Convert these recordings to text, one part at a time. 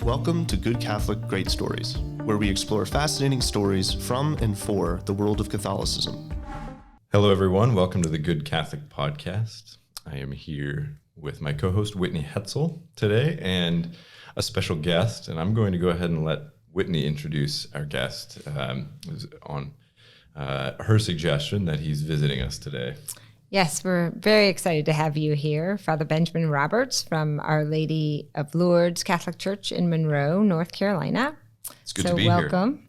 Welcome to Good Catholic Great Stories, where we explore fascinating stories from and for the world of Catholicism. Hello, everyone. Welcome to the Good Catholic Podcast. I am here with my co-host, Whitney Hetzel, today, and a special guest. And I'm going to go ahead and let Whitney introduce our guest on her suggestion that he's visiting us today. Yes, we're very excited to have you here, Father Benjamin Roberts from Our Lady of Lourdes Catholic Church in Monroe, North Carolina. It's good to be here. So welcome.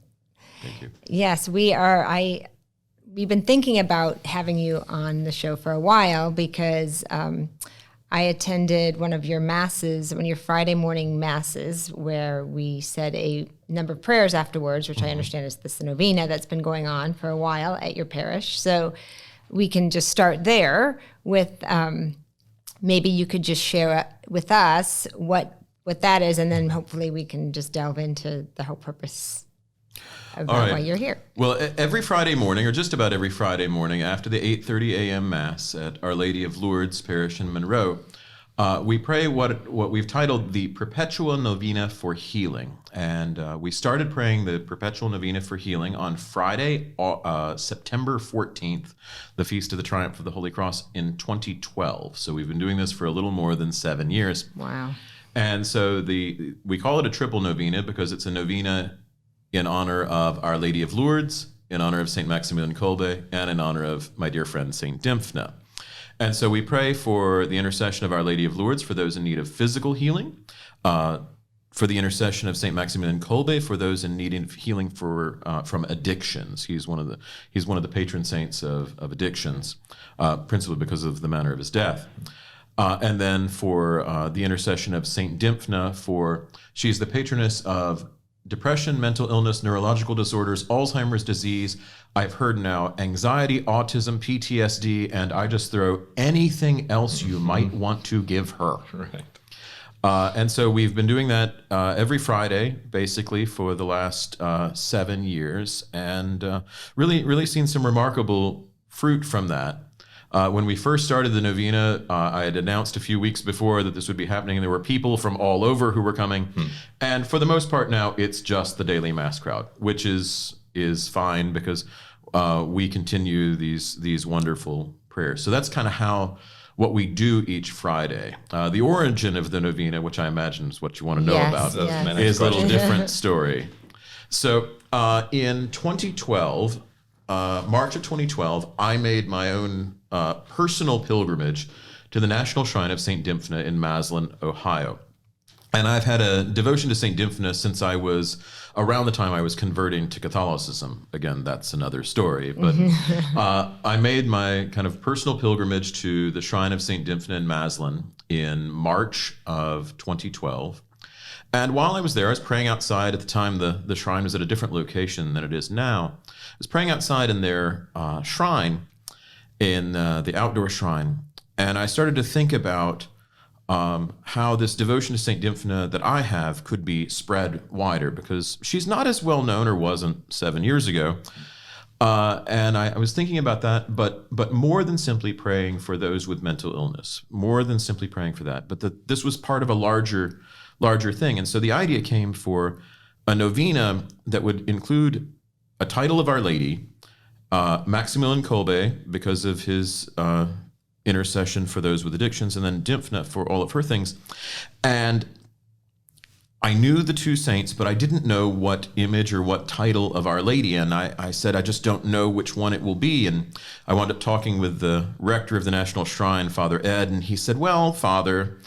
Thank you. Yes, we are. We've been thinking about having you on the show for a while because I attended one of your masses, one of your Friday morning masses, where we said a number of prayers afterwards, which I understand is the novena that's been going on for a while at your parish. So we can just start there with maybe you could just share with us what that is, and then hopefully we can just delve into the whole purpose of why you're here. Well, every Friday morning, or just about every Friday morning, after the 8:30 a.m. Mass at Our Lady of Lourdes Parish in Monroe, we pray what we've titled the Perpetual Novena for Healing. And we started praying the Perpetual Novena for Healing on Friday, September 14th, the Feast of the Triumph of the Holy Cross in 2012. So we've been doing this for a little more than 7 years. Wow. And so we call it a triple novena because it's a novena in honor of Our Lady of Lourdes, in honor of St. Maximilian Kolbe, and in honor of my dear friend, St. Dymphna. And so we pray for the intercession of Our Lady of Lourdes for those in need of physical healing, for the intercession of St. Maximilian Kolbe for those in need of healing from addictions. He's one of the patron saints of addictions, principally because of the manner of his death. And then for the intercession of St. Dymphna, she's the patroness of depression, mental illness, neurological disorders, Alzheimer's disease. I've heard now anxiety, autism, PTSD, and I just throw anything else you might want to give her. Right. And so we've been doing that every Friday, basically, for the last 7 years, and really seen some remarkable fruit from that. When we first started the novena, I had announced a few weeks before that this would be happening, and there were people from all over who were coming. And for the most part now, it's just the daily Mass crowd, which is fine because we continue these wonderful prayers. So that's kind of what we do each Friday. The origin of the novena, which I imagine is what you want to know about, is a little different story. So in 2012, March of 2012, I made my own personal pilgrimage to the National Shrine of St. Dymphna in Massillon, Ohio. And I've had a devotion to St. Dymphna since I was around the time I was converting to Catholicism. Again, that's another story. But I made my kind of personal pilgrimage to the Shrine of St. Dymphna in Massillon in March of 2012. And while I was there, I was praying outside. At the time, the shrine was at a different location than it is now. I was praying outside in their shrine, in the outdoor shrine. And I started to think about how this devotion to St. Dymphna that I have could be spread wider, because she's not as well known, or wasn't 7 years ago. And I was thinking about that, but more than simply praying for those with mental illness, more than simply praying for that, but this was part of a larger thing. And so the idea came for a novena that would include a title of Our Lady, Maximilian Kolbe, because of his intercession for those with addictions, and then Dymphna for all of her things. And I knew the two saints, but I didn't know what image or what title of Our Lady. And I said, I just don't know which one it will be. And I wound up talking with the rector of the National Shrine, Father Ed, and he said, well, Father,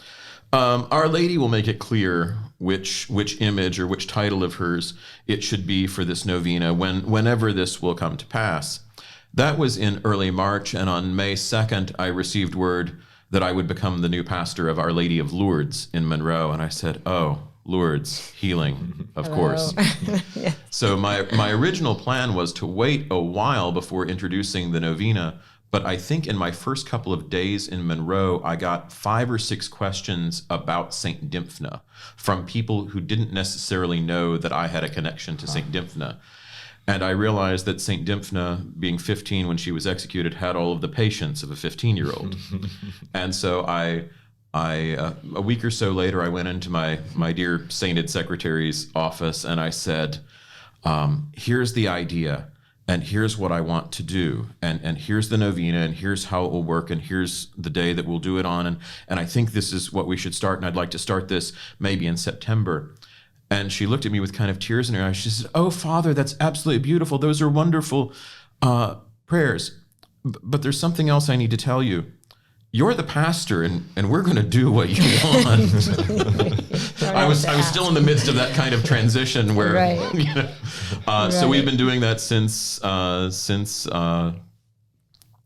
Our Lady will make it clear which image or which title of hers it should be for this novena whenever this will come to pass. That was in early March, and on May 2nd, I received word that I would become the new pastor of Our Lady of Lourdes in Monroe, and I said, oh, Lourdes, healing, of course. Yes. So my original plan was to wait a while before introducing the novena, but I think in my first couple of days in Monroe, I got 5 or 6 questions about St. Dymphna from people who didn't necessarily know that I had a connection to St. Dymphna. And I realized that St. Dymphna, being 15 when she was executed, had all of the patience of a 15-year-old. And so I A week or so later, I went into my dear sainted secretary's office and I said, here's the idea, and here's what I want to do, and here's the novena, and here's how it will work, and here's the day that we'll do it on, and I think this is what we should start, and I'd like to start this maybe in September. And she looked at me with kind of tears in her eyes. She said, "Oh, Father, that's absolutely beautiful. Those are wonderful prayers. But there's something else I need to tell you. You're the pastor, and we're going to do what you want." I was still in the midst of that kind of transition where, Right. you know, so we've been doing that since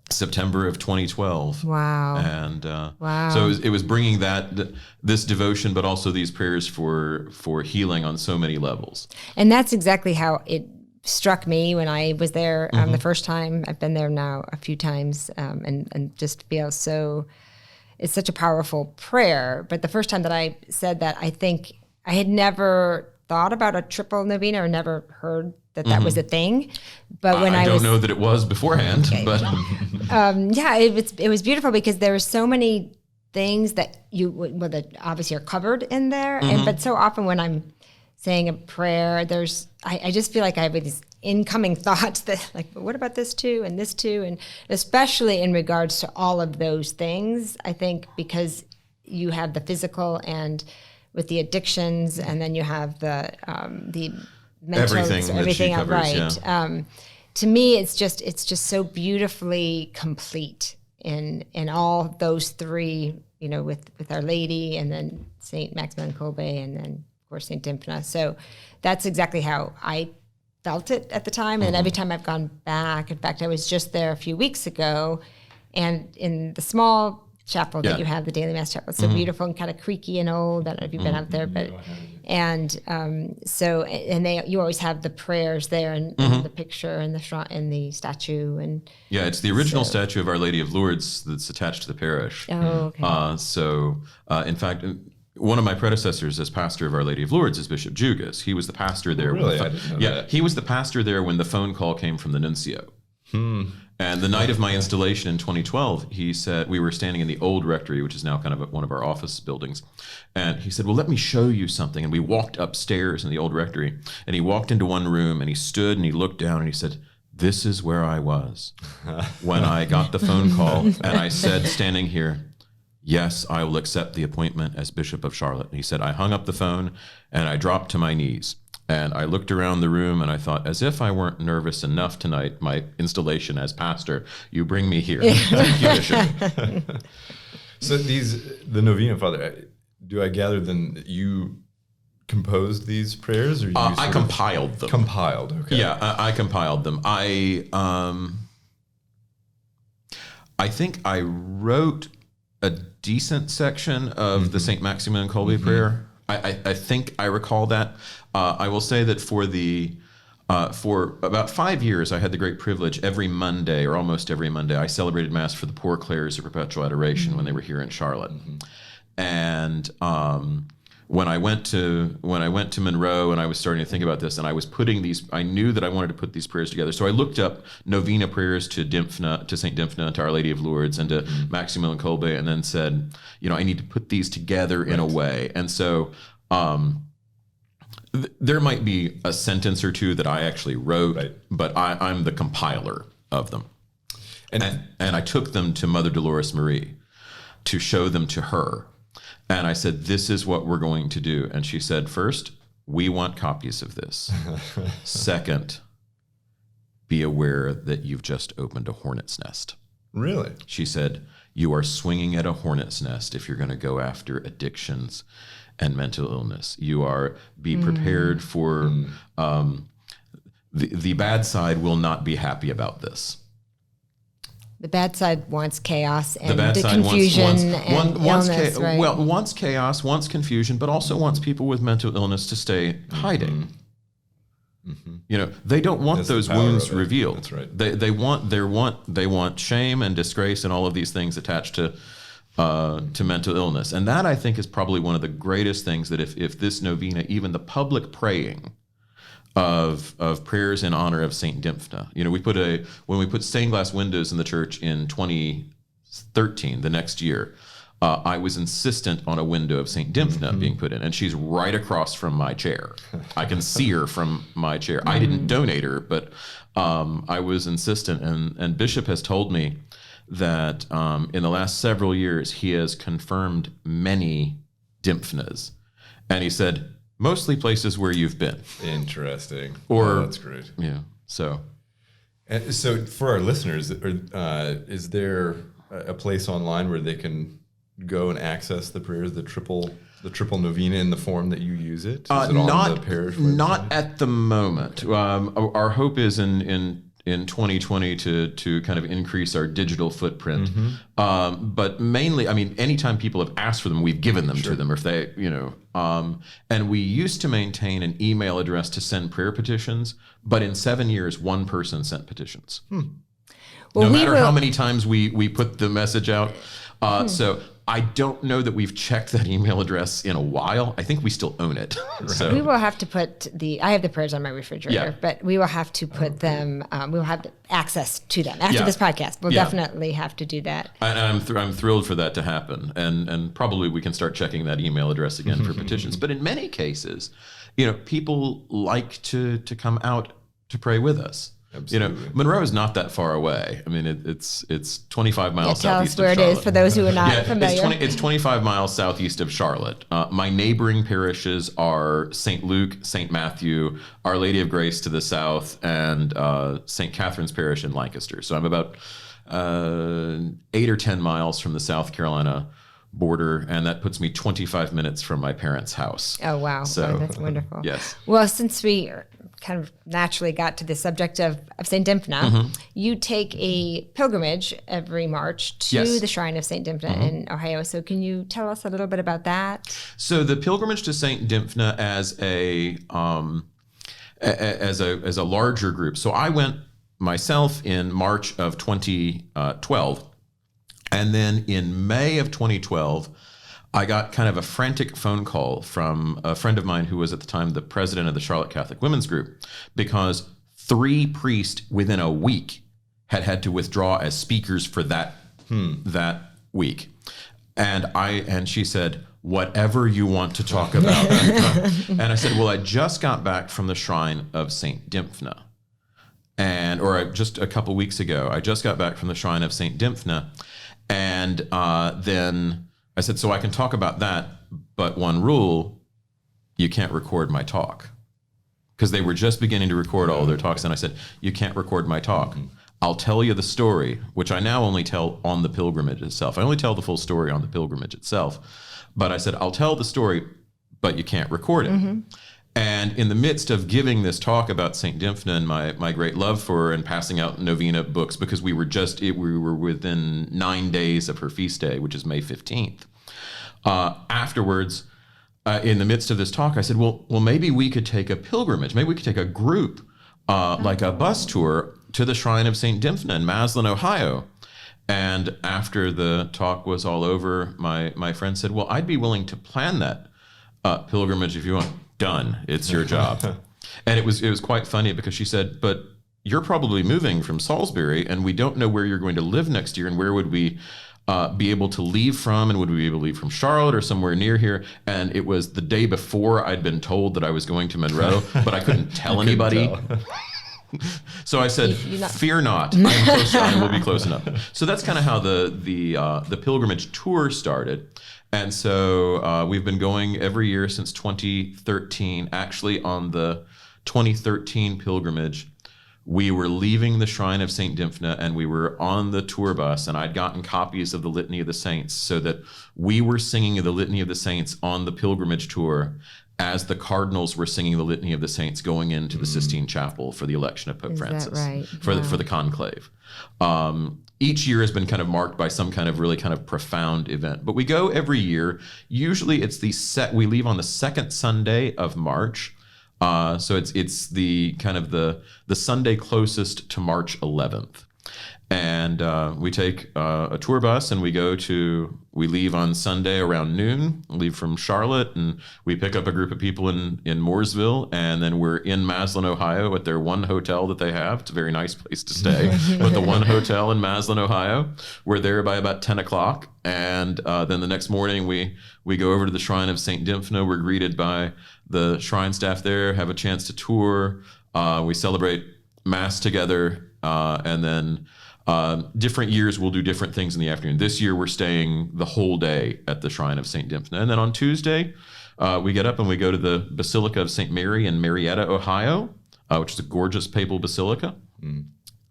September of 2012. Wow. And Wow. so it was bringing this devotion, but also these prayers for healing on so many levels. And that's exactly how it struck me when I was there the first time. I've been there now a few times, and just feel so. It's such a powerful prayer. But the first time that I said that, I think I had never thought about a triple novena or never heard that was a thing. But when I don't know that it was beforehand, but yeah, it was beautiful because there were so many things that that obviously are covered in there, but so often when I'm saying a prayer, I just feel like I have these incoming thoughts that like, what about this too, and this too, and especially in regards to all of those things. I think because you have the physical and with the addictions, and then you have the mental, everything else, right? Yeah. To me, it's just so beautifully complete in all those three. You know, with Our Lady, and then Saint Maximilian Kolbe, and then of course Saint Dymphna. So that's exactly how I felt it at the time. And every time I've gone back, in fact, I was just there a few weeks ago, and in the small chapel that you have, the daily mass chapel, it's so beautiful and kind of creaky and old. I don't know if you've been out there, but you always have the prayers there, and the picture and the statue, and yeah, it's the original statue of Our Lady of Lourdes that's attached to the parish. Oh, okay. In fact, one of my predecessors as pastor of Our Lady of Lourdes is Bishop Jugas. He was the pastor there. Really? I didn't know that. He was the pastor there when the phone call came from the nuncio. And the night of my installation in 2012, he said, we were standing in the old rectory, which is now kind of one of our office buildings. And he said, well, let me show you something. And we walked upstairs in the old rectory, and he walked into one room, and he stood and he looked down and he said, "This is where I was when I got the phone call." And I said, standing here, "Yes, I will accept the appointment as Bishop of Charlotte." And he said, I hung up the phone and I dropped to my knees. And I looked around the room and I thought, as if I weren't nervous enough tonight, my installation as pastor, you bring me here. Thank you, Bishop. So the novena, Father, do I gather then that you composed these prayers, or you I compiled them. Compiled, okay. Yeah, I compiled them. I think I wrote a decent section of the St. Maximilian Kolbe prayer. I think I recall that. I will say that for about 5 years, I had the great privilege every Monday, or almost every Monday, I celebrated Mass for the Poor Clares of Perpetual Adoration when they were here in Charlotte. And when I went to Monroe, and I was starting to think about this, and I was putting these, I knew that I wanted to put these prayers together. So I looked up novena prayers to Dymphna, to Saint Dymphna, to Our Lady of Lourdes, and to Maximilian Kolbe, and then said, I need to put these together in a way. And so there might be a sentence or two that I actually wrote, but I'm the compiler of them. And I took them to Mother Dolores Marie to show them to her. And I said, this is what we're going to do. And she said, first, we want copies of this. Second, be aware that you've just opened a hornet's nest. Really? She said, you are swinging at a hornet's nest if you're going to go after addictions and mental illness. Be prepared for, the bad side will not be happy about this. The bad side wants chaos and the bad side confusion wants illness, right? Well, wants chaos, wants confusion, but also wants people with mental illness to stay hiding. They don't want those wounds revealed. That's right. They want shame and disgrace and all of these things attached to mental illness. And that, I think, is probably one of the greatest things, that if this novena, even the public praying of prayers in honor of Saint Dymphna, when we put stained glass windows in the church in 2013, the next year, I was insistent on a window of St. Dymphna being put in, and she's right across from my chair. I can see her from my chair. I didn't donate her, but I was insistent, and Bishop has told me that in the last several years, he has confirmed many Dymphnas. And he said, mostly places where you've been. Interesting. Or that's great. Yeah, so. And so for our listeners, is there a place online where they can go and access the prayers, the triple novena in the form that you use it? Is it on the parish website? Not at the moment. Our hope is in 2020 to kind of increase our digital footprint. But mainly, I mean, anytime people have asked for them, we've given them to them. Or if they, and we used to maintain an email address to send prayer petitions, but in 7 years, one person sent petitions. Well, no matter how many times we put the message out. So I don't know that we've checked that email address in a while. I think we still own it. So we will have to put I have the prayers on my refrigerator, but we will have to put them, we will have access to them after this podcast. We'll definitely have to do that. And I'm thrilled for that to happen. And probably we can start checking that email address again for petitions. But in many cases, people like to come out to pray with us. Absolutely. Monroe is not that far away. I mean, it's 25 miles southeast of Charlotte. Tell us where it is for those who are not familiar. It's 25 miles southeast of Charlotte. My neighboring parishes are St. Luke, St. Matthew, Our Lady of Grace to the south, and St. Catherine's Parish in Lancaster. So I'm about 8 or 10 miles from the South Carolina border, and that puts me 25 minutes from my parents' house. Oh, wow. So, that's wonderful. Yes. Well, since we kind of naturally got to the subject of St. Dymphna, you take a pilgrimage every March to the shrine of St. Dymphna in Ohio. So can you tell us a little bit about that? So the pilgrimage to St. Dymphna as a larger group. So I went myself in March of 2012. And then in May of 2012, I got kind of a frantic phone call from a friend of mine who was at the time the president of the Charlotte Catholic Women's Group, because 3 priests within a week had to withdraw as speakers for that week. And she said, whatever you want to talk about. And I said, well, I just got back from the shrine of St. Dymphna. Just a couple weeks ago, I just got back from the shrine of St. Dymphna. And then I said, so I can talk about that, but one rule, you can't record my talk. Because they were just beginning to record all of their talks. And I said, you can't record my talk. I'll tell you the story, which I now only tell on the pilgrimage itself. I only tell the full story on the pilgrimage itself. But I said, I'll tell the story, but you can't record it. And in the midst of giving this talk about St. Dymphna and my great love for her and passing out novena books, because we were within 9 days of her feast day, which is May 15th. Afterwards, in the midst of this talk, I said, well, maybe we could take a pilgrimage. Maybe we could take a group, like a bus tour to the shrine of St. Dymphna in Maslin, Ohio. And after the talk was all over, my friend said, well, I'd be willing to plan that pilgrimage if you want. Done. It's your job. And it was quite funny because she said, but you're probably moving from Salisbury and we don't know where you're going to live next year, and where would we be able to leave from, and would we be able to leave from Charlotte or somewhere near here? And it was the day before I'd been told that I was going to Monroe, but I couldn't tell anybody. So I said, fear not, I'm close, I will be close enough. So that's kind of how the pilgrimage tour started. And so we've been going every year since 2013. Actually, on the 2013 pilgrimage, we were leaving the shrine of St. Dymphna and we were on the tour bus, and I'd gotten copies of the Litany of the Saints so that we were singing the Litany of the Saints on the pilgrimage tour as the cardinals were singing the Litany of the Saints going into the Sistine Chapel for the election of Pope Francis. That right? For the conclave. Each year has been kind of marked by some kind of really kind of profound event. But we go every year. Usually it's we leave on the second Sunday of March. So it's the kind of the Sunday closest to March 11th. And we take a tour bus and we leave on Sunday around noon, leave from Charlotte, and we pick up a group of people in Mooresville, and then we're in Maslin, Ohio at their one hotel that they have. It's a very nice place to stay, but the one hotel in Maslin, Ohio. We're there by about 10 o'clock, and then the next morning we go over to the Shrine of St. Dymphna. We're greeted by the shrine staff there, have a chance to tour. We celebrate Mass together, and then different years we'll do different things in the afternoon. This year we're staying the whole day at the Shrine of St. Dymphna. And then on Tuesday, we get up and we go to the Basilica of St. Mary in Marietta, Ohio, which is a gorgeous papal basilica,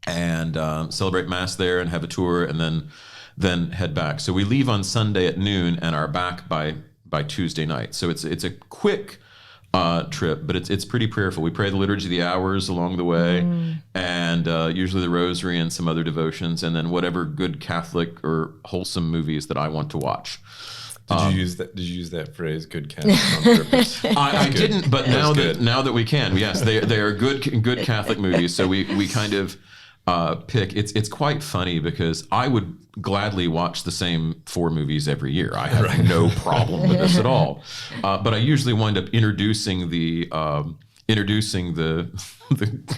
and celebrate Mass there and have a tour, and then head back. So we leave on Sunday at noon and are back by Tuesday night. So it's a quick trip, but it's pretty prayerful. We pray the Liturgy of the Hours along the way, and usually the Rosary and some other devotions, and then whatever good Catholic or wholesome movies that I want to watch. Did you use that phrase, good Catholic, on purpose? I didn't, but now that we can, yes, they are good Catholic movies. So we kind of pick. It's quite funny because I would gladly watch the same 4 movies every year. I have no problem with this at all. But I usually wind up introducing the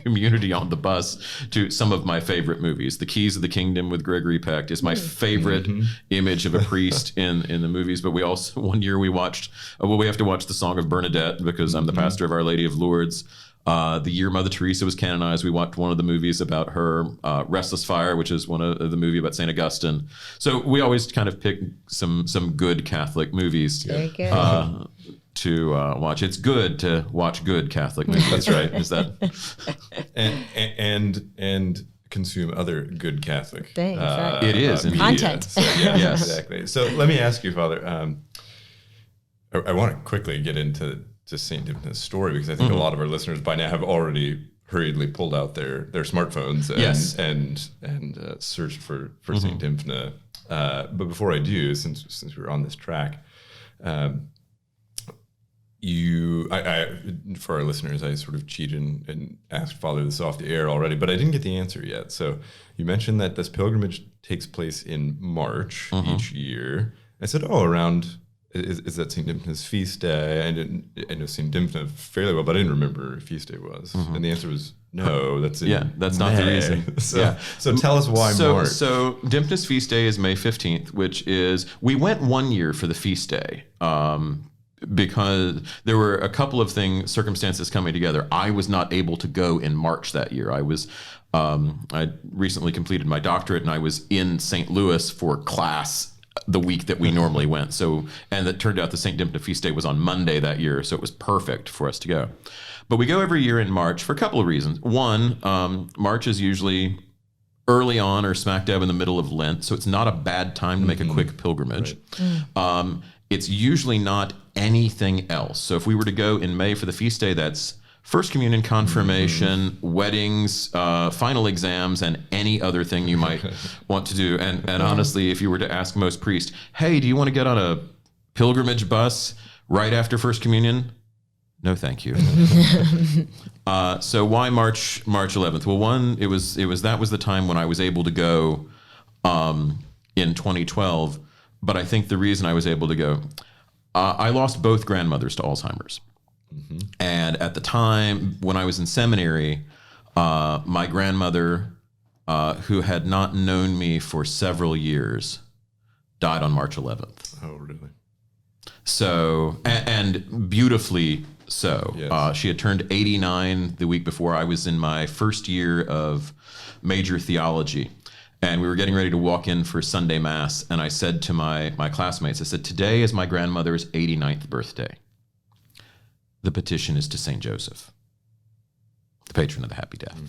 community on the bus to some of my favorite movies. The Keys of the Kingdom with Gregory Peck is my favorite image of a priest in the movies. But we also, one year we watched, we have to watch the Song of Bernadette because I'm the pastor of Our Lady of Lourdes. The year Mother Teresa was canonized, we watched one of the movies about her, Restless Fire, which is one of the movie about St. Augustine. So we always kind of pick some good Catholic movies to watch. It's good to watch good Catholic movies. That's right. Is that and consume other good Catholic things? Right. It is media. Content. So, yeah, Yes. exactly. So let me ask you, Father. I want to quickly get into St. Dymphna's story because I think a lot of our listeners by now have already hurriedly pulled out their smartphones and searched for St. Dymphna. But before I do, since we're on this track, for our listeners, I sort of cheated and asked Father this off the air already, but I didn't get the answer yet. So you mentioned that this pilgrimage takes place in March each year. I said, around. Is that St. Dymphna's feast day? I know St. Dymphna fairly well, but I didn't remember what feast day was. And the answer was no. That's that's not the reason. So tell us why March. So Dymphna's feast day is May 15th, which is, we went one year for the feast day because there were a couple of circumstances coming together. I was not able to go in March that year. I recently completed my doctorate and I was in St. Louis for class the week that we normally went. So, and it turned out the St. Dymphna feast day was on Monday that year. So it was perfect for us to go. But we go every year in March for a couple of reasons. One, March is usually early on or smack dab in the middle of Lent. So it's not a bad time to make a quick pilgrimage. Right. It's usually not anything else. So if we were to go in May for the feast day, that's First Communion, confirmation, weddings, final exams, and any other thing you might want to do. And honestly, if you were to ask most priests, hey, do you want to get on a pilgrimage bus right after First Communion? No, thank you. So why March 11th? Well, one, it was that was the time when I was able to go in 2012. But I think the reason I was able to go, I lost both grandmothers to Alzheimer's. And at the time when I was in seminary, my grandmother, who had not known me for several years, died on March 11th. Oh, really? So, and beautifully so. Yes. She had turned 89 the week before. I was in my first year of major theology. And we were getting ready to walk in for Sunday Mass. And I said to my classmates, I said, today is my grandmother's 89th birthday. The petition is to St. Joseph, the patron of the happy death.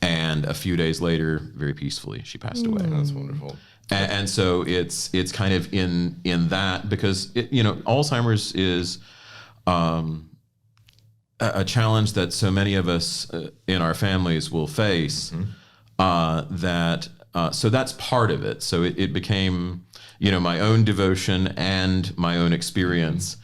And a few days later, very peacefully, she passed away. That's wonderful. And so it's kind of in that, because Alzheimer's is a challenge that so many of us in our families will face. So that's part of it. So it became my own devotion and my own experience.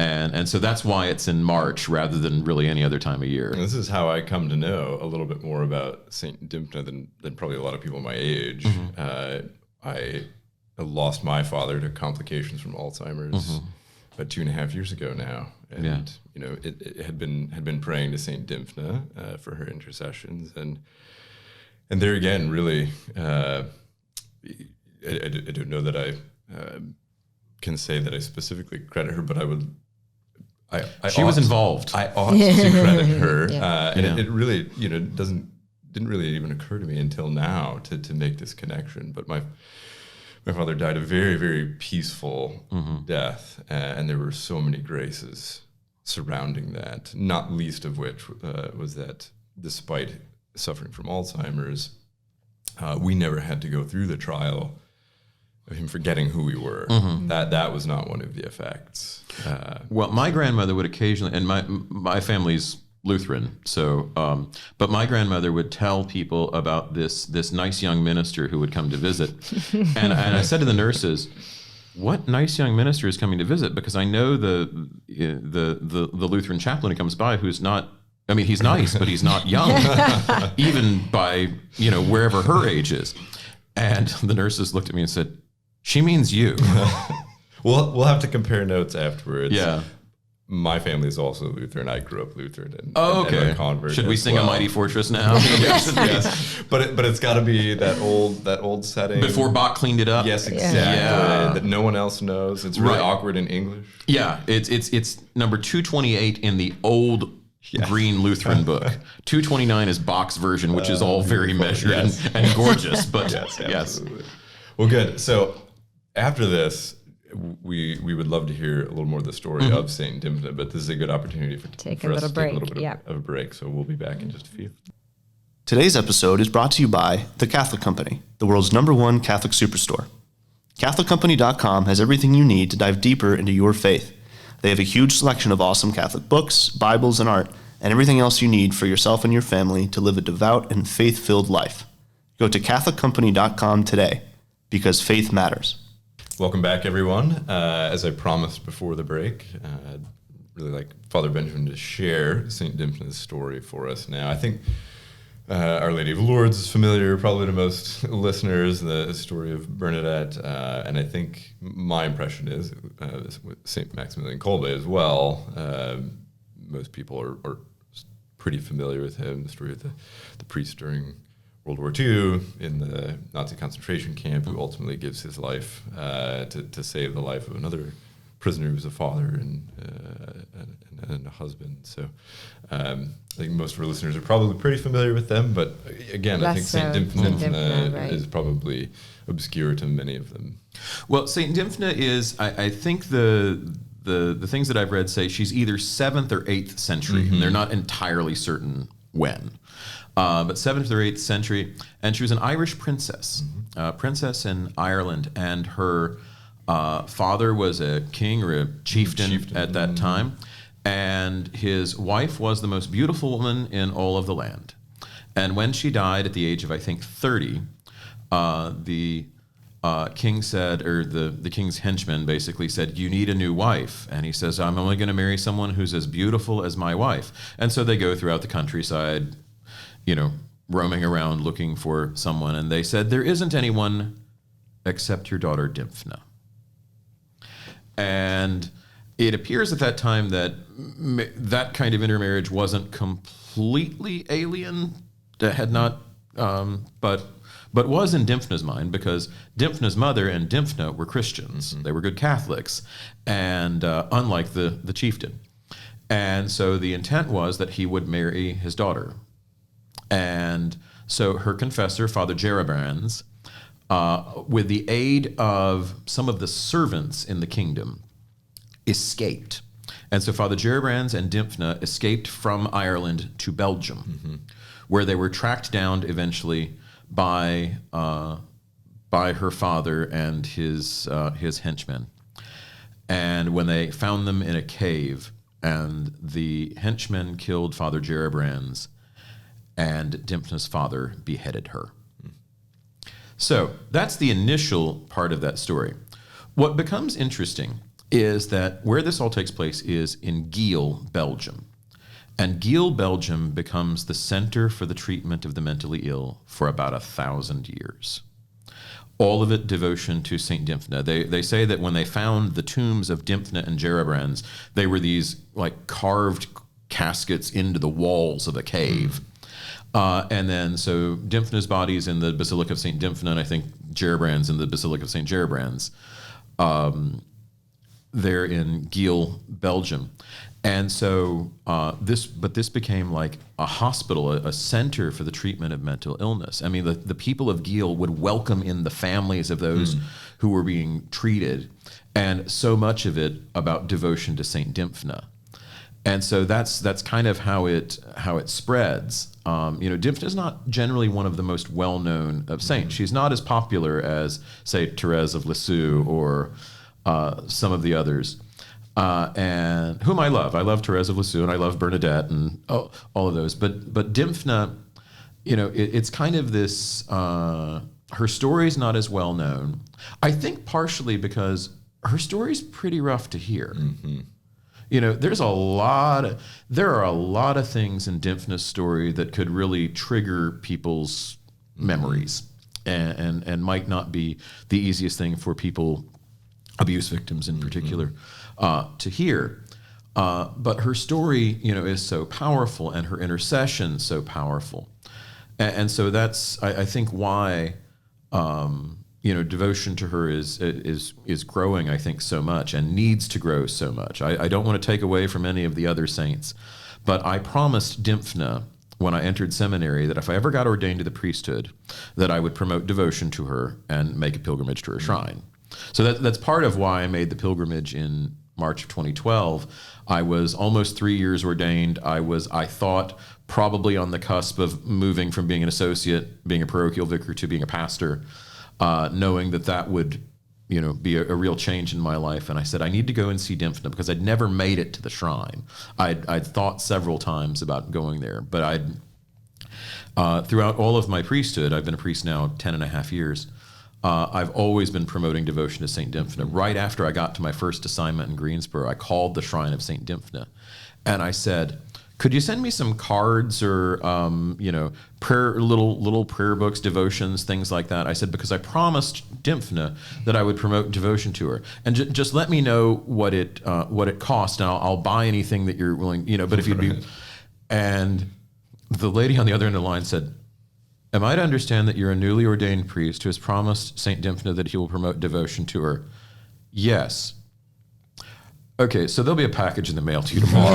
And so that's why it's in March rather than really any other time of year. And this is how I come to know a little bit more about Saint Dymphna than probably a lot of people my age. I lost my father to complications from Alzheimer's about 2.5 years ago now, and it had been praying to Saint Dymphna for her intercessions, and there again, really, I don't know that I can say that I specifically credit her, but I would. She was involved. I ought to credit her, Yeah. it really, didn't really even occur to me until now to make this connection. But my father died a very, very peaceful death, and there were so many graces surrounding that. Not least of which was that, despite suffering from Alzheimer's, we never had to go through the trial of him forgetting who we were. That was not one of the effects. Well, my grandmother would occasionally, and my family's Lutheran, so but my grandmother would tell people about this nice young minister who would come to visit, and I said to the nurses, "What nice young minister is coming to visit?" Because I know the Lutheran chaplain who comes by who's not. I mean, he's nice, but he's not young, even by wherever her age is. And the nurses looked at me and said, "She means you." We'll have to compare notes afterwards. Yeah. My family is also Lutheran. I grew up Lutheran. And Okay. a convert. Should we as sing well. A Mighty Fortress now? Yes. But it's got to be that old setting Before Bach cleaned it up. Yes, exactly. Yeah. That no one else knows. It's really Right. awkward in English. Yeah, it's number 228 in the old green Lutheran book. 229 is Bach's version, which is all very measured and gorgeous. But Yes, absolutely. Well, good. So after this, we would love to hear a little more of the story of Saint Dymphna, but this is a good opportunity for us to take a little bit of a break. So we'll be back in just a few. Today's episode is brought to you by The Catholic Company, the world's #1 Catholic superstore. CatholicCompany.com has everything you need to dive deeper into your faith. They have a huge selection of awesome Catholic books, Bibles, and art, and everything else you need for yourself and your family to live a devout and faith-filled life. Go to CatholicCompany.com today, because faith matters. Welcome back, everyone. As I promised before the break, I'd really like Father Benjamin to share St. Dymphna's story for us now. I think Our Lady of Lourdes is familiar, probably to most listeners, the story of Bernadette, and I think my impression is, with St. Maximilian Kolbe as well, most people are pretty familiar with him, the story of the priest during World War II in the Nazi concentration camp, who ultimately gives his life to save the life of another prisoner who was a father and a husband. So I think most of our listeners are probably pretty familiar with them, but again, I think St. Dymphna is probably obscure to many of them. Well, St. Dymphna is, I think the things that I've read say she's either 7th or 8th century. And they're not entirely certain when. But 7th or 8th century, and she was an Irish princess, princess in Ireland, and her father was a king or a chieftain at that time, and his wife was the most beautiful woman in all of the land. And when she died at the age of, I think, 30, the king said, or the king's henchman basically said, "You need a new wife." And he says, "I'm only going to marry someone who's as beautiful as my wife." And so they go throughout the countryside, roaming around looking for someone, and they said, "There isn't anyone except your daughter Dymphna." And it appears at that time that that kind of intermarriage wasn't completely alien, that had not, but was in Dymphna's mind, because Dymphna's mother and Dymphna were Christians. They were good Catholics, and unlike the chieftain. And so the intent was that he would marry his daughter. And so her confessor, Father Gerabrands, with the aid of some of the servants in the kingdom, escaped. And so Father Gerabrands and Dymphna escaped from Ireland to Belgium, where they were tracked down eventually by her father and his henchmen. And when they found them in a cave, and the henchmen killed Father Gerabrands, and Dymphna's father beheaded her. So that's the initial part of that story. What becomes interesting is that where this all takes place is in Giel, Belgium. And Giel, Belgium becomes the center for the treatment of the mentally ill for about 1,000 years. All of it devotion to St. Dymphna. They say that when they found the tombs of Dymphna and Gerabrands, they were these like carved caskets into the walls of a cave. And then so Dymphna's body's in the Basilica of St. Dymphna, and I think Gerabrands in the Basilica of St. Gerabrands. There in Giel, Belgium. And so this became like a hospital, a center for the treatment of mental illness. I mean, the people of Giel would welcome in the families of those who were being treated, and so much of it about devotion to Saint Dymphna. And so that's kind of how it spreads. Dymphna is not generally one of the most well-known of saints. She's not as popular as, say, Therese of Lisieux or some of the others. And whom I love. I love Therese of Lisieux, and I love Bernadette, and all of those. But Dymphna, it's kind of this. Her story is not as well known. I think partially because her story is pretty rough to hear. Mm-hmm. There are a lot of things in Dymphna's story that could really trigger people's memories, and might not be the easiest thing for people, abuse victims in particular, to hear. But her story, is so powerful, and her intercession so powerful. And so that's, I think, why, devotion to her is growing, I think, so much, and needs to grow so much. I don't want to take away from any of the other saints, but I promised Dymphna when I entered seminary that if I ever got ordained to the priesthood, that I would promote devotion to her and make a pilgrimage to her shrine. So that's part of why I made the pilgrimage in March of 2012. I was almost 3 years ordained. I thought, probably on the cusp of moving from being an associate, being a parochial vicar, to being a pastor, knowing that would, be a real change in my life. And I said, I need to go and see Dymphna, because I'd never made it to the shrine. I'd thought several times about going there, but throughout all of my priesthood, I've been a priest now 10 and a half years, I've always been promoting devotion to St. Dymphna. Right after I got to my first assignment in Greensboro, I called the Shrine of St. Dymphna, and I said, could you send me some cards or, prayer, little prayer books, devotions, things like that? I said, because I promised Dymphna that I would promote devotion to her, and just let me know what it cost, and I'll buy anything that you're willing, but if you'd be. And the lady on the other end of the line said, am I to understand that you're a newly ordained priest who has promised St. Dymphna that he will promote devotion to her? Yes. Okay, so there'll be a package in the mail to you tomorrow.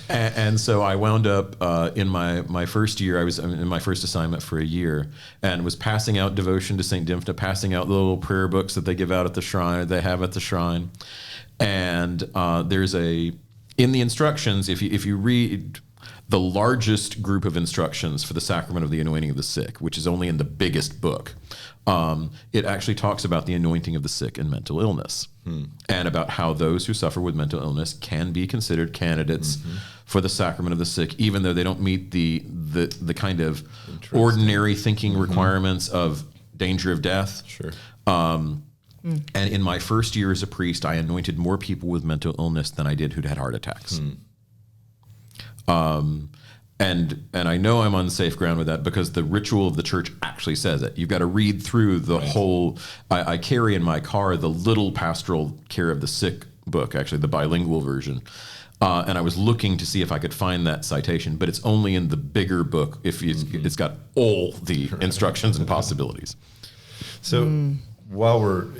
and so I wound up in my first year, I was in my first assignment for a year, and was passing out devotion to St. Dymphna, passing out the little prayer books that they give out at the shrine, they have at the shrine. And there's in the instructions, if you read the largest group of instructions for the sacrament of the anointing of the sick, which is only in the biggest book, it actually talks about the anointing of the sick and mental illness, and about how those who suffer with mental illness can be considered candidates for the sacrament of the sick, even though they don't meet the kind of ordinary thinking requirements of danger of death. Sure. And in my first year as a priest, I anointed more people with mental illness than I did who'd had heart attacks. And I know I'm on safe ground with that, because the ritual of the church actually says it. You've got to read through the whole. I carry in my car the little Pastoral Care of the Sick book, actually the bilingual version, and I was looking to see if I could find that citation, but it's only in the bigger book. It's got all the instructions and possibilities. So while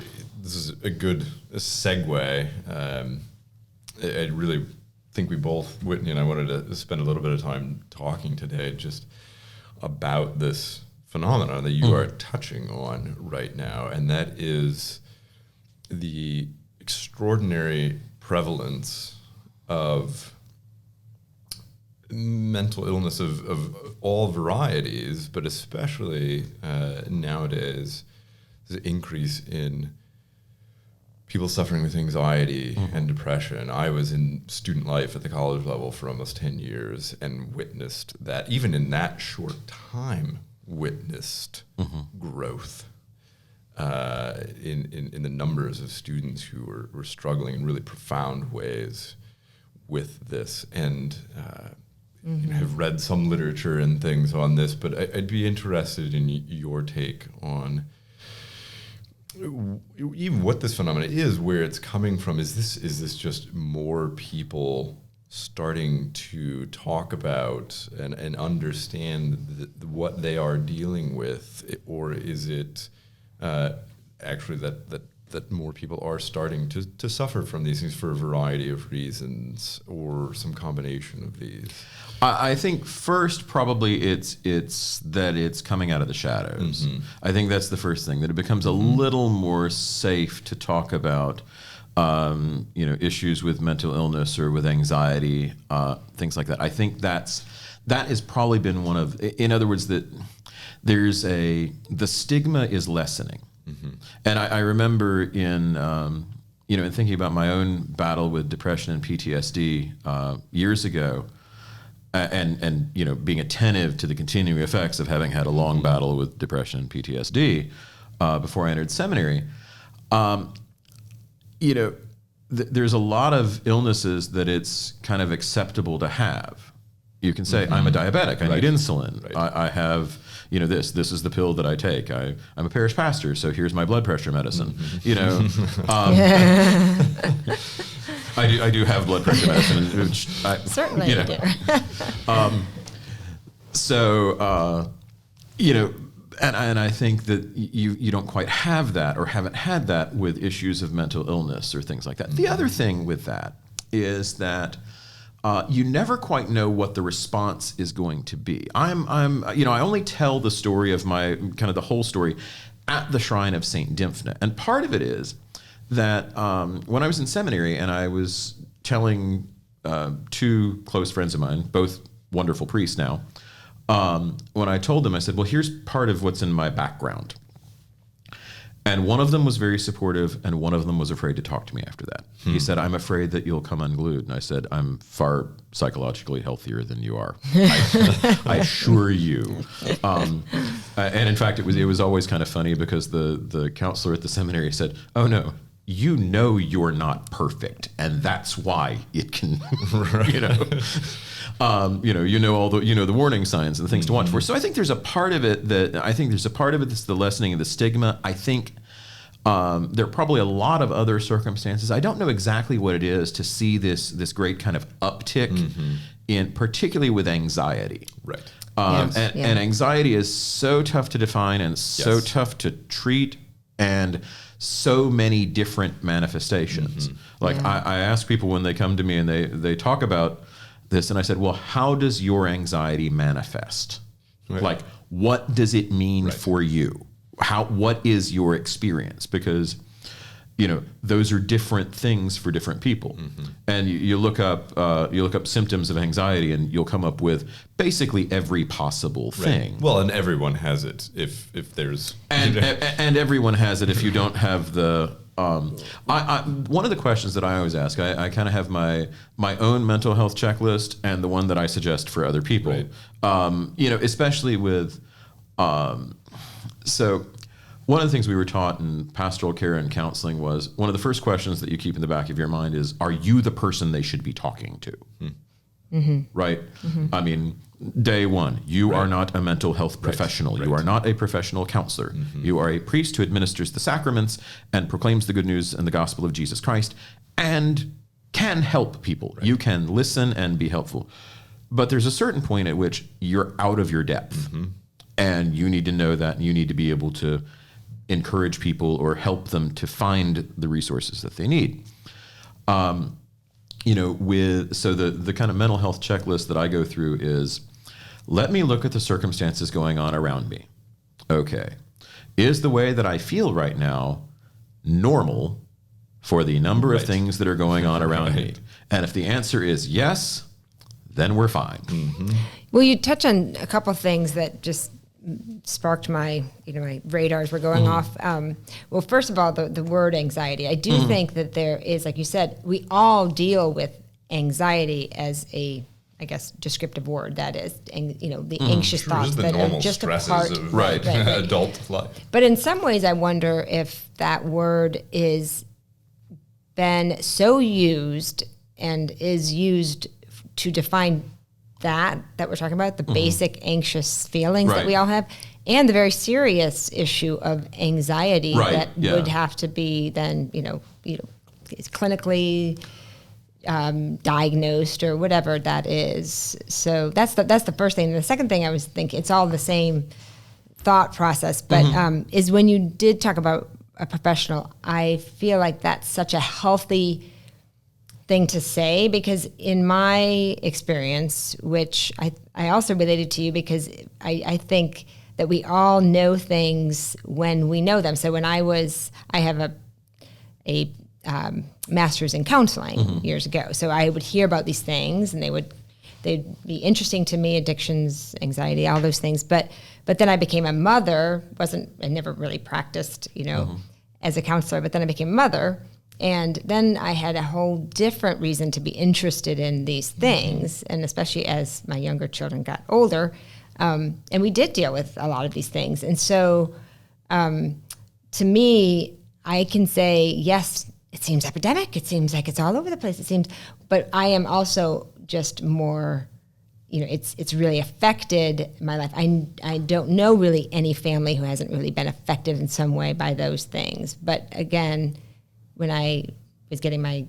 this is a good segue. I really think we both, Whitney and I, wanted to spend a little bit of time talking today just about this phenomenon that you are touching on right now, and that is the extraordinary prevalence of mental illness of all varieties, but especially nowadays, there's an increase in people suffering with anxiety and depression. I was in student life at the college level for almost 10 years and witnessed that, even in that short time, witnessed growth. in the numbers of students who were struggling in really profound ways with this, and have read some literature and things on this, but I'd be interested in your take on even what this phenomenon is, where it's coming from. Is this just more people starting to talk about and understand what they are dealing with, or is it actually that more people are starting to suffer from these things for a variety of reasons, or some combination of these? I think first, probably it's that it's coming out of the shadows. I think that's the first thing, that it becomes a little more safe to talk about issues with mental illness or with anxiety, things like that. I think that has probably been one of, in other words, that the stigma is lessening. And I remember in thinking about my own battle with depression and PTSD years ago, and being attentive to the continuing effects of having had a long battle with depression and PTSD before I entered seminary. There's a lot of illnesses that it's kind of acceptable to have. You can say, I'm a diabetic, I need insulin. Right. I have, this is the pill that I take. I'm a parish pastor, so here's my blood pressure medicine. I do have blood pressure medicine, which certainly you do. And I think that you don't quite have that, or haven't had that, with issues of mental illness or things like that. The other thing with that is that you never quite know what the response is going to be. I only tell the story of my kind of the whole story at the shrine of Saint Dymphna, and part of it is that when I was in seminary and I was telling two close friends of mine, both wonderful priests now, when I told them, I said, well, here's part of what's in my background. And one of them was very supportive, and one of them was afraid to talk to me after that. He said, I'm afraid that you'll come unglued. And I said, I'm far psychologically healthier than you are. I assure you. And in fact, it was always kind of funny, because the counselor at the seminary said, oh no, you're not perfect, and that's why it can, all the warning signs and the things to watch for. So I think there's a part of it that's the lessening of the stigma. I think there are probably a lot of other circumstances. I don't know exactly what it is to see this great kind of uptick in, particularly with anxiety. Right. And anxiety is so tough to define and so tough to treat, and so many different manifestations. I ask people when they come to me and they talk about this, and I said, well, how does your anxiety manifest? Right. Like, what does it mean for you? What is your experience? Because, those are different things for different people. And you look up symptoms of anxiety, and you'll come up with basically every possible thing. Right. Well, and everyone has it if there's... And everyone has it if you don't have the... one of the questions that I always ask, I kind of have my own mental health checklist and the one that I suggest for other people. Right. Especially with... So one of the things we were taught in pastoral care and counseling was, one of the first questions that you keep in the back of your mind is, are you the person they should be talking to? Right? I mean, day one, you are not a mental health professional. You are not a professional counselor. You are a priest who administers the sacraments and proclaims the good news and the gospel of Jesus Christ, and can help people. You can listen and be helpful. But there's a certain point at which you're out of your depth. And you need to know that, and you need to be able to encourage people or help them to find the resources that they need. So the kind of mental health checklist that I go through is, let me look at the circumstances going on around me. Okay. Is the way that I feel right now normal for the number of things that are going on around me? And if the answer is yes, then we're fine. Well, you touch on a couple of things that just sparked my radars were going off. Well, first of all, the word anxiety. I do think that there is, like you said, we all deal with anxiety as a I guess, descriptive word that is, and the anxious Sure, thoughts just the that normal are just a stresses part of Right. adult life. But in some ways, I wonder if that word is been so used and is used to define that we're talking about, the basic anxious feelings that Right. we all have, and the very serious issue of anxiety Right, that yeah. would have to be then, it's clinically diagnosed or whatever that is. So that's the first thing. And the second thing I was thinking, it's all the same thought process, but is when you did talk about a professional, I feel like that's such a healthy thing to say, because in my experience, which I also related to you, because I think that we all know things when we know them. So when I have a master's in counseling years ago. So I would hear about these things, and they'd be interesting to me, addictions, anxiety, all those things. But then I became a mother. I never really practiced, as a counselor, but then I became a mother. And then I had a whole different reason to be interested in these things. And especially as my younger children got older, and we did deal with a lot of these things. And so to me, I can say, yes, it seems epidemic. It seems like it's all over the place. But I am also just more, it's really affected my life. I don't know really any family who hasn't really been affected in some way by those things. But again, when I was getting my,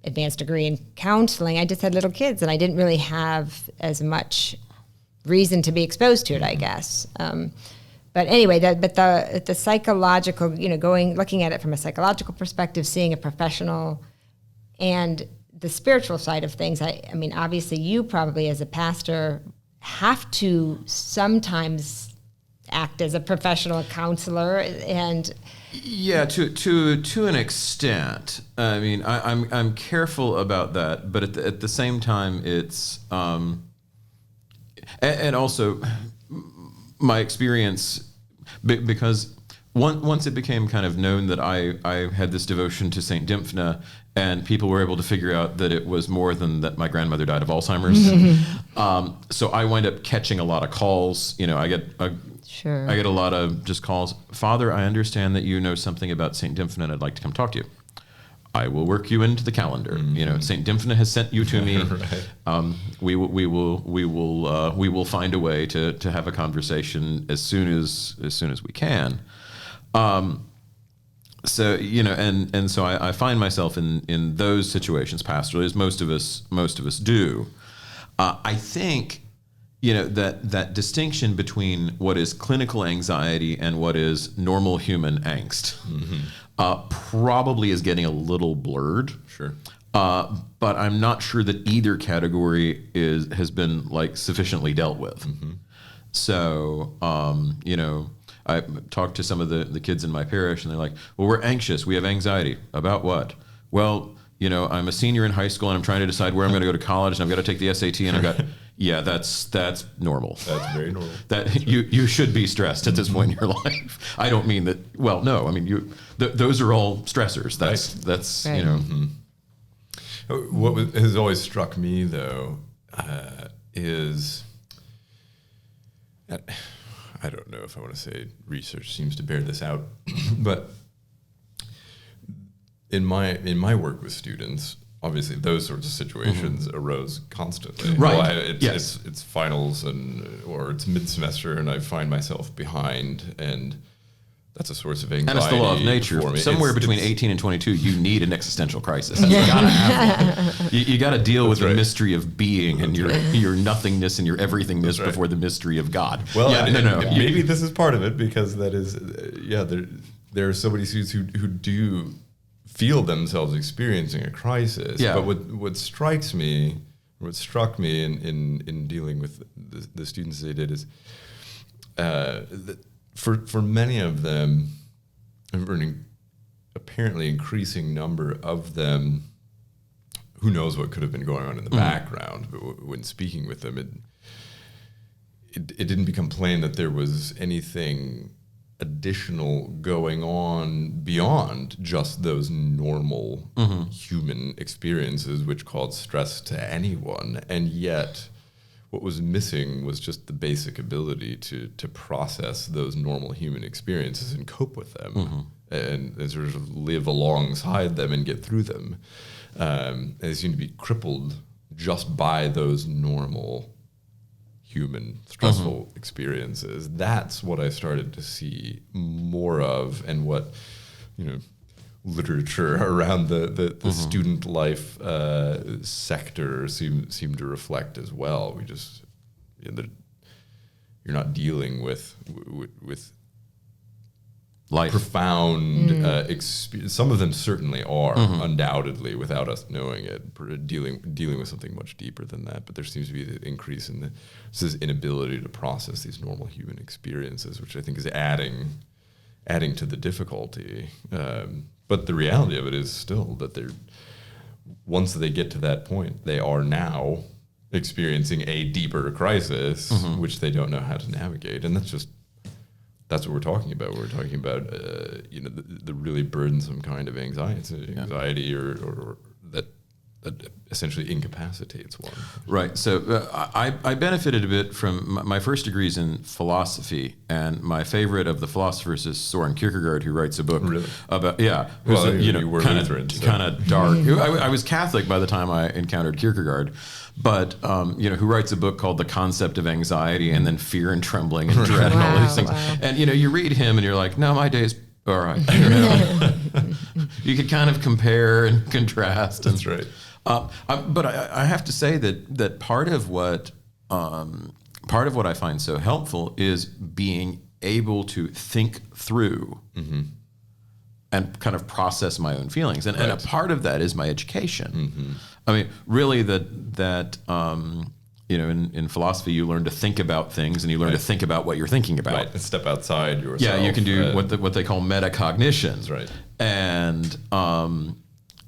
advanced degree in counseling, I just had little kids, and I didn't really have as much reason to be exposed to it, I guess. But anyway, the psychological, looking at it from a psychological perspective, seeing a professional, and the spiritual side of things. I mean, obviously, you probably as a pastor have to sometimes act as a professional counselor, and Yeah, to an extent. I mean, I'm careful about that, but at the same time, it's and also my experience, because once it became kind of known that I had this devotion to Saint Dymphna, and people were able to figure out that it was more than that my grandmother died of Alzheimer's. So I wind up catching a lot of calls. I get Sure. I get a lot of just calls. Father, I understand that you know something about Saint Dymphna, and I'd like to come talk to you. I will work you into the calendar. Saint Dymphna has sent you to me. Right. We will find a way to have a conversation as soon as we can. So and so I find myself in those situations pastorally, as most of us do. I think that distinction between what is clinical anxiety and what is normal human angst probably is getting a little blurred. Sure. But I'm not sure that either category has been sufficiently dealt with. So I talked to some of the kids in my parish, and they're like, well, we're anxious. We have anxiety. About what? Well, I'm a senior in high school, and I'm trying to decide where I'm going to go to college, and I've got to take the SAT, and I've got... Yeah, that's normal. That's very normal. You should be stressed at this point in your life. I don't mean that. Well, no. I mean those are all stressors. That's Right. What has always struck me though is, I don't know if I want to say research seems to bear this out, but in my work with students, obviously those sorts of situations arose constantly. Right. Well, Yes. it's finals or it's mid-semester, and I find myself behind, and that's a source of anxiety. And it's the law of nature. for me. Somewhere between 18 and 22, you need an existential crisis. You gotta have one. You gotta deal with the right. mystery of being and your nothingness and your everythingness right. before the mystery of God. Well, no. Maybe this is part of it, because that is, there are so many students who do feel themselves experiencing a crisis. Yeah. But what struck me in dealing with the students they did is, that for many of them, an apparently increasing number of them, who knows what could have been going on in the background, but when speaking with them, it didn't become plain that there was anything additional going on beyond just those normal human experiences which cause stress to anyone. And yet what was missing was just the basic ability to process those normal human experiences and cope with them and sort of live alongside them and get through them. They seem to be crippled just by those normal human stressful experiences. That's what I started to see more of, and what, literature around the student life sector seem to reflect as well. We just, you're not dealing with life. Profound experience. Some of them certainly are, undoubtedly, without us knowing it, dealing with something much deeper than that. But there seems to be an increase in this inability to process these normal human experiences, which I think is adding to the difficulty. But the reality of it is still that once they get to that point, they are now experiencing a deeper crisis, which they don't know how to navigate. And that's what we're talking about. We're talking about, the really burdensome kind of anxiety or that essentially incapacitates one. Right. So I benefited a bit from my first degrees in philosophy, and my favorite of the philosophers is Soren Kierkegaard, who writes a book about well, you were Lutheran, kind of dark. I was Catholic by the time I encountered Kierkegaard, but who writes a book called The Concept of Anxiety, and then Fear and Trembling and Dread and all these things. Wow. And you read him and you're like, no, my day's all right. You could kind of compare and contrast. That's right. But I have to say that part of what I find so helpful is being able to think through and kind of process my own feelings, and a part of that is my education. I mean, really, in philosophy, you learn to think about things, and you learn to think about what you're thinking about. Right, and step outside yourself. Yeah, you can do what they call metacognition. That's right.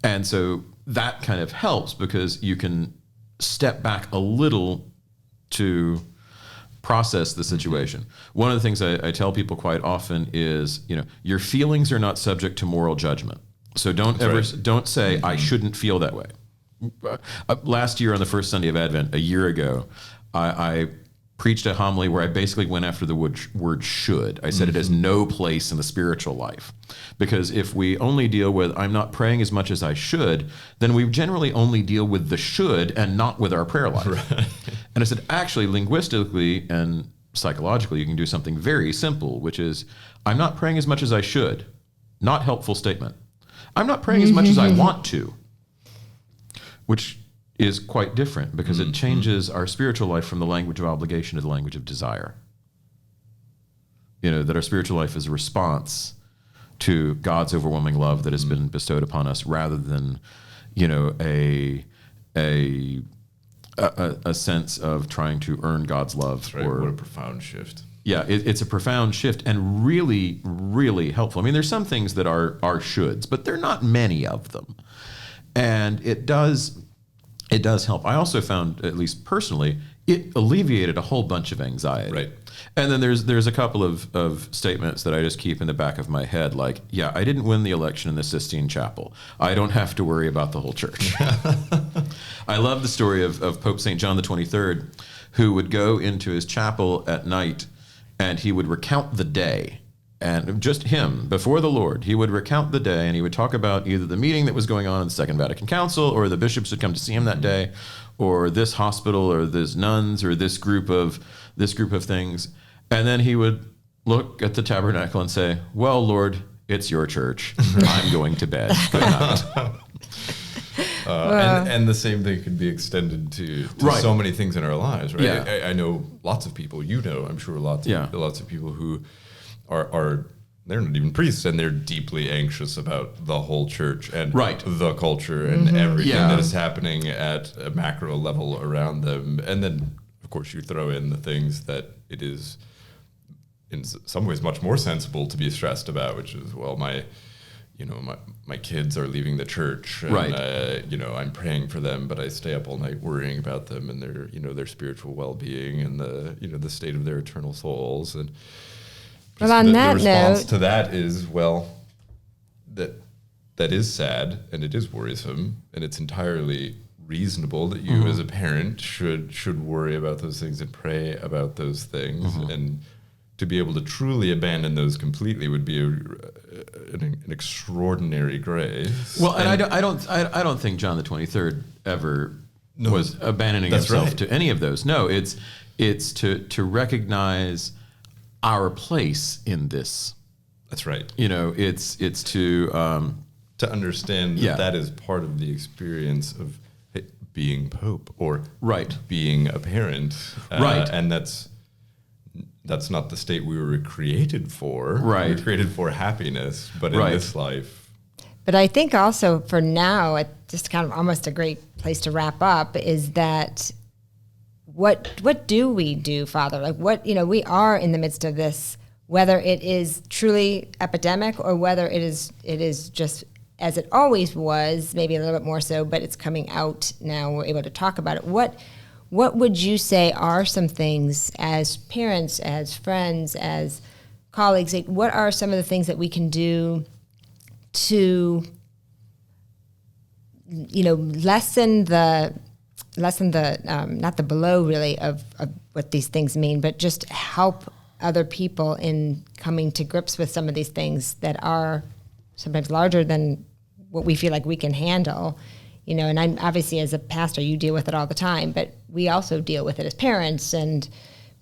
And so that kind of helps, because you can step back a little to process the situation. One of the things I tell people quite often is, your feelings are not subject to moral judgment. So don't say, I shouldn't feel that way. Last year on the first Sunday of Advent, a year ago, I preached a homily where I basically went after the word should. I said it has no place in the spiritual life. Because if we only deal with, I'm not praying as much as I should, then we generally only deal with the should and not with our prayer life. Right. And I said, actually, linguistically and psychologically, you can do something very simple, which is, I'm not praying as much as I should. Not helpful statement. I'm not praying as much as I want to. Which is quite different, because it changes our spiritual life from the language of obligation to the language of desire. That our spiritual life is a response to God's overwhelming love that has been bestowed upon us, rather than, a sense of trying to earn God's love. That's right. What a profound shift. Yeah, it's a profound shift, and really, really helpful. I mean, there's some things that are shoulds, but there are not many of them. And it does help. I also found, at least personally, it alleviated a whole bunch of anxiety. Right. And then there's a couple of statements that I just keep in the back of my head, like, yeah, I didn't win the election in the Sistine Chapel. I don't have to worry about the whole church. I love the story of Pope St. John the 23rd, who would go into his chapel at night, and he would recount the day. And just him, before the Lord, he would recount the day, and he would talk about either the meeting that was going on in the Second Vatican Council, or the bishops had come to see him that day, or this hospital, or this nuns, or this group of things. And then he would look at the tabernacle and say, well, Lord, it's your church. I'm going to bed. Good night. And the same thing could be extended to so many things in our lives, right? Yeah. I know lots of people, I'm sure lots of people who are they're not even priests, and they're deeply anxious about the whole church and the culture and everything that is happening at a macro level around them. And then, of course, you throw in the things that it is in some ways much more sensible to be stressed about, which is, well, my kids are leaving the church, and I'm praying for them, but I stay up all night worrying about them and their spiritual well-being and the state of their eternal souls. And Well, on the that response note, to that is, well, that is sad and it is worrisome, and it's entirely reasonable that you as a parent should worry about those things and pray about those things, and to be able to truly abandon those completely would be an extraordinary grace. Well, and I don't think John the 23rd ever was abandoning That's himself right. to any of those. No, it's to recognize our place in this. That's right. It's to understand that that is part of the experience of being Pope or being a parent. And that's not the state we were created for. Right. We were created for happiness, but in this life. But I think also for now, just kind of almost a great place to wrap up is that what do we do, Father? Like we are in the midst of this, whether it is truly epidemic or whether it is just as it always was, maybe a little bit more so, but it's coming out now. We're able to talk about it. What would you say are some things as parents, as friends, as colleagues? Like, what are some of the things that we can do to, lessen the not the blow really of what these things mean, but just help other people in coming to grips with some of these things that are sometimes larger than what we feel like we can handle, and I'm obviously as a pastor, you deal with it all the time, but we also deal with it as parents, and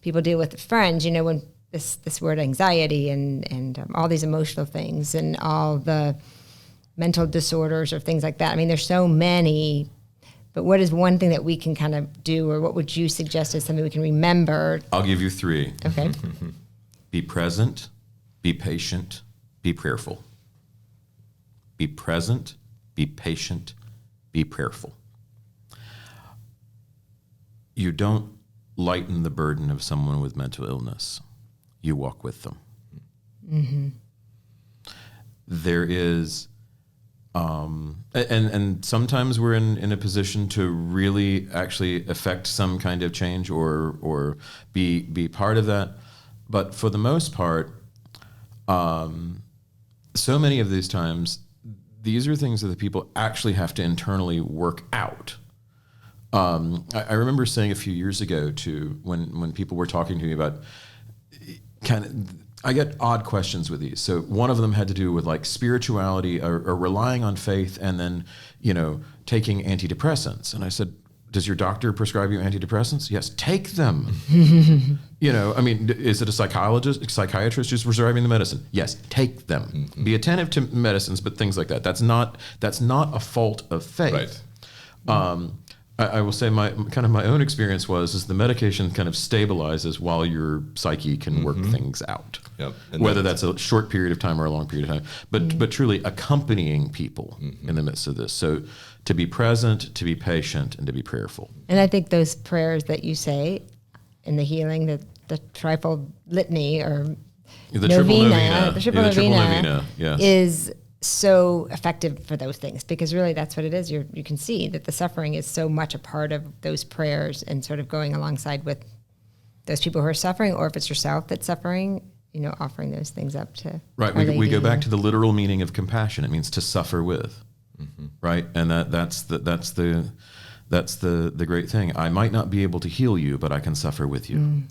people deal with it friends, when this word anxiety and all these emotional things and all the mental disorders or things like that. I mean, there's so many, but what is one thing that we can kind of do, or what would you suggest as something we can remember? I'll give you 3. Okay. Be present, be patient, be prayerful. Be present, be patient, be prayerful. You don't lighten the burden of someone with mental illness. You walk with them. Mm-hmm. There is, and sometimes we're in a position to really actually affect some kind of change or be part of that. But for the most part, so many of these times, these are things that the people actually have to internally work out. I remember saying a few years ago when people were talking to me about I get odd questions with these. So one of them had to do with like spirituality or relying on faith and then, taking antidepressants. And I said, does your doctor prescribe you antidepressants? Yes, take them. Is it a psychiatrist who's prescribing the medicine? Yes, take them. Mm-hmm. Be attentive to medicines, but things like that. That's not a fault of faith. Right. I will say my own experience is the medication kind of stabilizes while your psyche can work things out. Yep. Whether that's a short period of time or a long period of time, but truly accompanying people in the midst of this. So to be present, to be patient, and to be prayerful. And I think those prayers that you say in the healing, the triple litany or the triple novena, yes, is so effective for those things, because really that's what it is. You can see that the suffering is so much a part of those prayers and sort of going alongside with those people who are suffering, or if it's yourself that's suffering, offering those things up to right. We go back to the literal meaning of compassion. It means to suffer with, right? And that's the great thing. I might not be able to heal you, but I can suffer with you.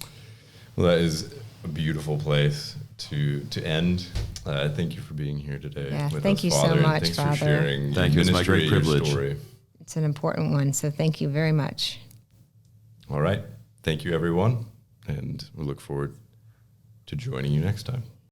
Well, that is a beautiful place to end. Thank you for being here today. Yeah, with thank us, you Father, so much, thanks Father. for sharing. Thank you. It's my great privilege. Story. It's an important one, so thank you very much. All right. Thank you, everyone, and we look forward to joining you next time.